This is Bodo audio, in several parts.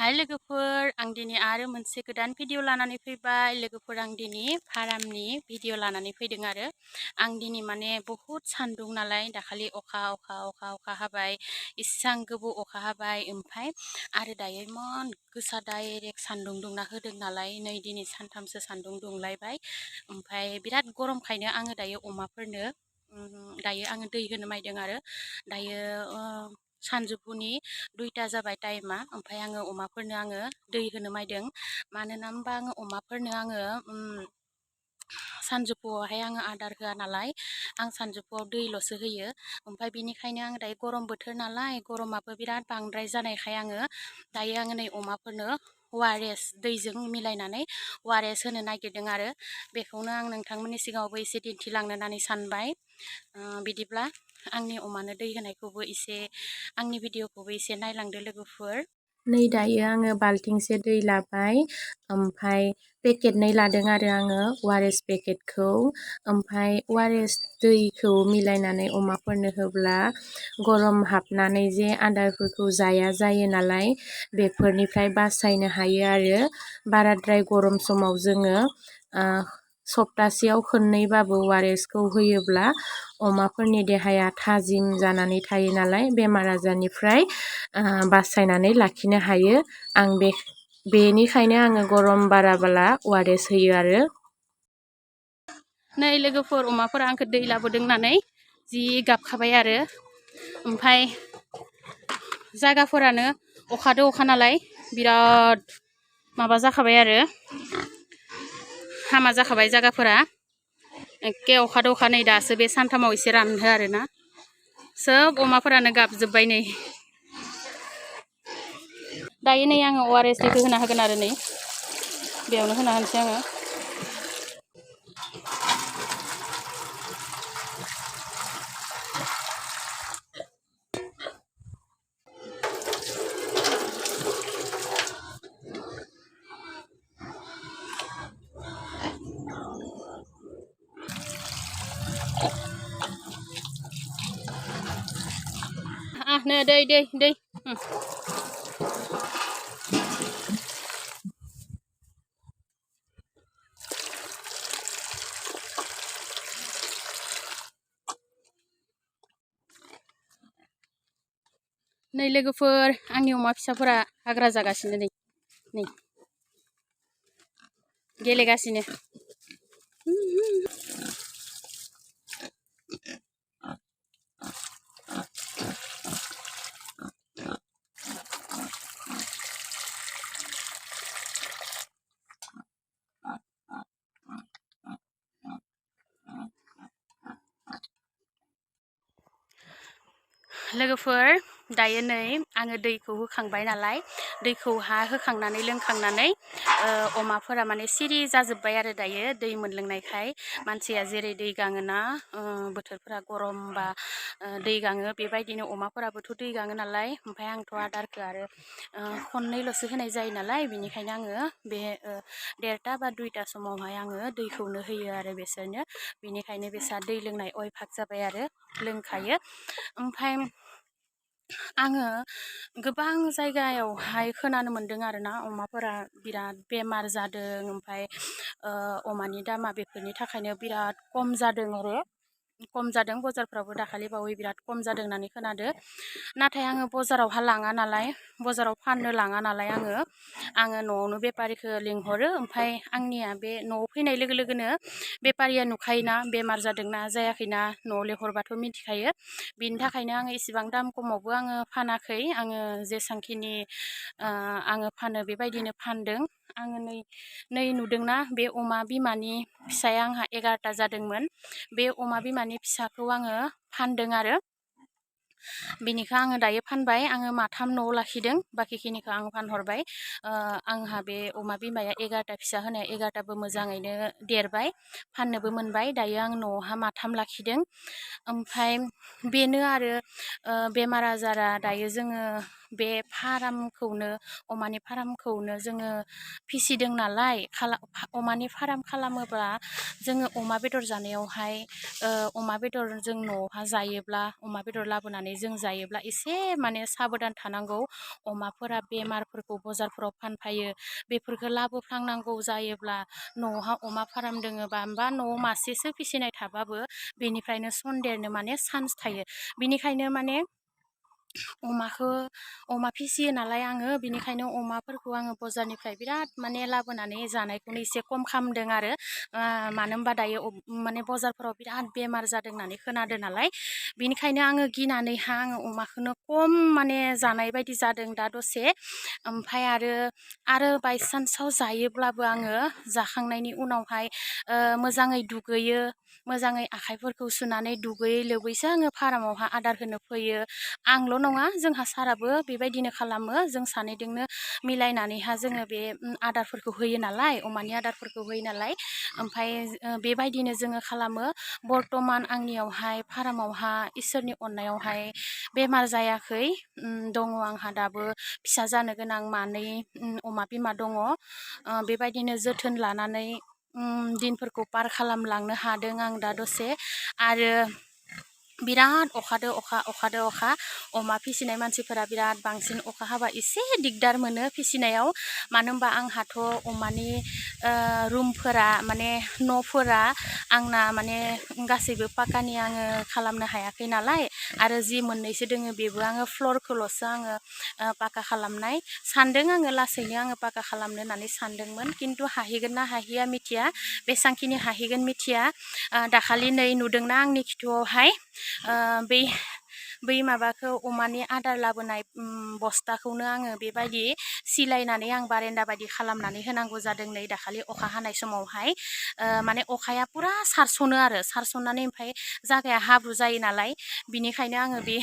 हाय लोगोफोर, आं दिनै आरो मोनसे गोदान भिडिअ लानानै फैबाय। लोगोफोर, आं दिनै फारामनि भिडिअ लानानै फैदों आरो आं दिनै माने बहुद सान्दुं नालाय, दाखालि अखा हाबाय, इसां गोबाव अखा हाबाय, ओमफ्राय आरो दायो इमान गोसा डाइरेक्ट सान्दुं दुंना होदों नालाय, नै दिनै सानथामसो सान्दुं दुंलायबाय। ओमफ्राय बिराद गरमखायनो आङो दायो अमाफोरनो दायो आङो दै होनो मायदों आरो दायो सानजौफुनि 2टा जाबाय टाइमा। ओमफ्राय आङो अमाफोरनो आङो दै होनो मायदों, मानोना होमबा आङो अमाफोरनो आङो सानजौफुआवहाय आङो आदार होआ नालाय, आं सानजौफुआव दैल'सो होयो। ओमफ्राय बिनिखायनो आङो दायो गरम बोथोर नालाय, गरमाबो बिराद बांद्राय जानायखाय आङो दायो नै अमाफोरनो ORS दैजों मिलायनानै ORS होनो नागिरदों आरो बेखौनो आं नोंथांमोननि सिगाङावबो एसे दिन्थिलांनो होननानै सानबाय। बिदिब्ला आंनि अमानो दै होनायखौबो एसे, आंनि भिडिअखौबो एसे नायलांदो लोगोफोर। नै दायो आङो बाल्थिंसे दै लाबाय, ओमफ्राय पेकेटनै लादों आरो आङो ORS पेकेटखौ। ओमफ्राय ORS दैखौ मिलायनानै अमाफोरनो होब्ला गरम हाबनानै जे आदारफोरखौ जाया जायो नालाय, बेफोरनिफ्राय बासायनो हायो आरो बाराद्राय गरम समाव जोङो सप्तासेयाव खननैबाबो ORSखौ होयोब्ला अमाफोरनि देहाया थाजिम जानानै थायो नालाय, बेमार आजारनिफ्राय बासायनानै लाखिनो हायो। आं बेनिखायनो आङो गरम बाराबोला ORS होयो आरो। नै लोगोफोर, अमाफोरा आंखौ दै लाबोदों होननानै जि गाबखाबाय आरो ओमफ्राय जायगाफोरानो अखा नालाय बिराद माबा जाखाबाय आरो हामा जाखाबाय जायगाफोरा। एखे अखा नै दासो बे सानथामाव एसे रानहो आरोना, सोब अमाफोरानो गाबजोब्बाय नै। दायो नै आङो ORS दैखौ होना होगोन आरो नै बेयावनो होना होनोसै आङो। नै दै नै लोगोफोर, आंनि अमा फिसाफोरा हाग्रा जागासिनो नै गेलेगासिनो। लोगोफोर, दायो नै आङो दैखौ होखांबाय नालाय, दैखौ होखांनानै लोंखांनानै अमाफोरा माने सिरि जाजोब्बाय आरो दायो दै मोनलोंनायखाय। मानसिया जेरै दै गाङोना, बोथोरफोरा गरम बा दै गाङो, बेबायदिनो अमाफोराबोथ' दै गाङो नालाय। ओमफ्राय आंथ' आदारखौ आरो खननैल'सो होनाय जायो नालाय, बेनिखायनो आङो बे 1:30 बा 2टा समावहाय आङो दैखौनो होयो आरो बेसोरनो। बेनिखायनो बेसा दै लोंनाय अयभाग जाबाय आरो लोंखायो। ओमफ्राय आङो गोबां जायगायावहाय खोनानो मोन्दों आरोना, अमाफोरा बिराद बेमार जादों, ओमफ्राय अमानि दामा बेफोरनि थाखायनो बिराद खम जादों आरो बजारफ्रावबो दाखालि बावै बिराद खम जादों होननानै खोनादो। नाथाय आङो बजारावहा लाङा नालाय, बजाराव फाननो लाङा नालाय, आङो न'आवनो बेफारिखौ लिंहरो। ओमफ्राय आंनिया बे न'आव फैनाय लोगो लोगोनो बेफारिया नुखायोना बेमार जादोंना जायाखैना, न'आव लेंहरबाथ' मिथिखायो। बिनि थाखायनो आङो इसिबां दाम खमावबो आङो फानाखै, आङो जेसांखिनि आङो फानो बेबायदिनो फानदों। आङो नै नुदोंना, बे अमा बिमानि फिसाया आंहा 11टा जादोंमोन। बे अमा बिमानि फिसाखौ आङो फानदों आरो बेनिखौ आङो दायो फानबाय। आङो माथाम न'आव लाखिदों, बाखिखिनिखौ आं फानहरबाय। आंहा बे अमा बिमाया 11टा फिसा होनाया 11टाबो मोजाङैनो देरबाय, फाननोबो मोनबाय। दायो आं न'आवहा माथाम लाखिदों। ओमफ्राय बेनो आरो बेमार आजारा दायो जोङो बे फारामखौनो अमानि फारामखौनो जोङो फिसिदों नालाय अमानि फाराम खालामोब्ला जोङो अमा बेदर जानायावहाय अमा बेदर जों न'आवहा जायोब्ला अमा बेदर लाबोनानै जों जायोब्ला एसे माने साबधान थानांगौ। अमाफोरा बेमारफोरखौ बजारफोराव फानफायो बेफोरखौ लाबोफ्लांनांगौ जायोब्ला न'आवहा अमा फाराम दोङोबा बा न'आव मासेसो फिसिनाय थाबाबो बेनिफ्रायनो सन्देरनो माने चान्स थायो। बिनिखायनो माने अमा फिसियो नालाय आङो, बिनिखायनो अमाफोरखौ आङो बजारनिफ्राय बिराद माने लाबोनानै जानायखौनो एसे खम खालामदों आरो मानो होनबा दायो माने बजारफोराव बिराद बेमार जादों होननानै खोनादों नालाय, बिनिखायनो आङो गिनानैहा आङो अमाखौनो खम माने जानाय बायदि जादों दा दसे। ओमफ्राय आरो बायसान्सआव जायोब्लाबो आङो जाखांनायनि उनावहाय मोजाङै दुगैयो, मोजाङै आखाइफोरखौ सुनानै दुगैयै लोबैसो आङो फारामावहा आदार होनो फैयो। आंल' नङा जोंहा साराबो बेबायदिनो खालामो, जों सानैजोंनो मिलायनानैहा जोङो बे आदारफोरखौ होयो नालाय, अमानि आदारफोरखौ होयो नालाय। ओमफ्राय बेबायदिनो जोङो खालामो। बर्तमान आंनियावहाय फारामावहा इसोरनि अननायावहाय बेमार जायाखै, दङ आंहा दाबो फिसा जानो गोनां मानै अमा बिमा दङ। बेबायदिनो जोथोन लानानै दिनफोरखौ पार खालामलांनो हादों आं दा दसे। आरो बिराद अखादो अखा अमा फिसिनाय मानसिफोरा बिराद बांसिन अखा हाबा एसे दिगदार मोनो फिसिनायाव। मानो होनबा आंहाथ' अमानि रुमफोरा माने न'फोरा आंना माने गासैबो पाकानि आङो खालामनो हायाखै नालाय, आरो जि मोननैसो दोङो बेबो आङो फ्लरखौल'सो आङो पाका खालामनाय सानदों। आङो लासैनो आङो पाका खालामनो होननानै सानदोंमोन, खिन्थु हाहैगोन ना हाहैया मिथिया, बेसांखिनि हाहैगोन मिथिया। दाखालि नै नुदोंना आंनि खिथुआवहाय बै माबाखौ अमानि आदार लाबोनाय बस्थाखौनो आङो बेबायदि सिलायनानै आं बारेन्दा बायदि खालामनानै होनांगौ जादों नै दाखालि अखा हानाय समावहाय। माने अखाया पुरा सारसननानै ओमफ्राय जागाया हाब्रु जायो नालाय, बिनिखायनो आङो बे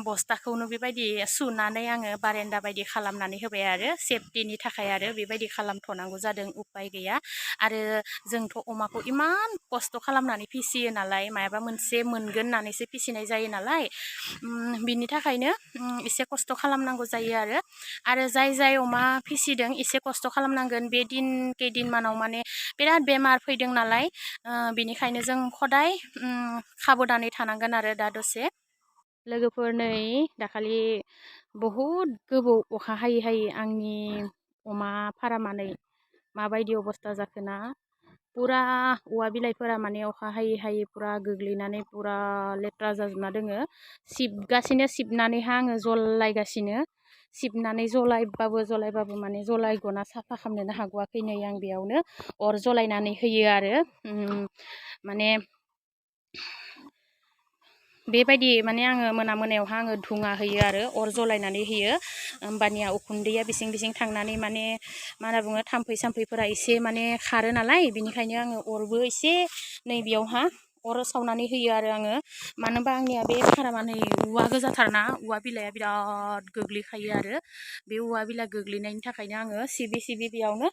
बस्थाखौनो बेबायदि सुनानै आङो बारेन्दा बायदि खालामनानै होबाय आरो सेफटिनि थाखाय, आरो बेबायदि खालामथ'नांगौ जादों, उपाय गैया। आरो जोंथ' अमाखौ इमान खस्थ' खालामनानै फिसियो नालाय, मायाबा मोनसे मोनगोन होननानैसो फिसिनाय जायो नालाय, बिनि थाखायनो एसे खस्थ' खालामनांगौ जायो। आरो जाय अमा फिसिदों एसे खस्थ' खालामनांगोन। बे खैदिनमानाव माने बिराद बेमार फैदों नालाय, बिनिखायनो जों खदाय साबधानै थानांगोन आरो दा दसे। लोगोफोर नै दाखालि बहुद गोबाव अखा हायै आंनि अमा फारामा नै माबायदि अबस्था जाखोना, पुरा औवा बिलाइफोरा माने अखा हायै पुरा गोग्लैनानै पुरा लेथ्रा जाजोबना दोङो। सिबनानैहा आङो जलायगासिनो, सिबनानै जलायबाबो माने जलायगना साफा खालामनोनो हागवाखै। नै आं बेयावनो अर जलायनानै होयो आरो माने बेबायदि माने आङो मोनायावहा आङो धुङा होयो आरो अर जलायनानै होयो। होमबानिया उखुन्दैया बिसिं थांनानै माने मा होनना बुङो, थाम्फैफोरा एसे माने खारो नालाय, बिनिखायनो आङो अरबो एसे नै बेयावहा अर सावनानै होयो आरो आङो। मानो होनबा आंनिया बे फारामा नै औवा गोजाथारना, औवा बिलाइया बिराद गोग्लैखायो आरो बे औवा बिलाइ गोग्लैनायनि थाखायनो आङो सिबि बेयावनो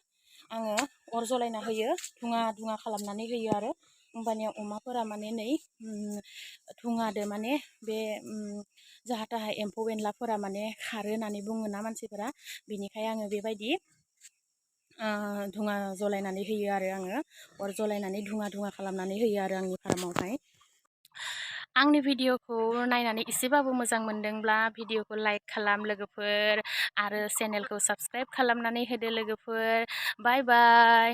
आङो अर जलायना होयो, धुङा खालामनानै होयो आरो। होमबानिया अमाफोरा माने नै धुङादो माने बे जाहा थाहा एम्फौ एनलाफोरा माने खारो होननानै बुङोना मानसिफोरा, बिनिखाय आङो बेबायदि धुङा जलायनानै होयो आरो आङो अर जलायनानै धुङा खालामनानै होयो आरो आंनि फारामावहाय। आंनि भिडिअखौ नायनानै एसेबाबो मोजां मोनदोंब्ला भिडिअखौ लाइक खालाम लोगोफोर, आरो चेनेलखौ साबस्क्राइब खालामनानै होदो लोगोफोर। बाय बाय।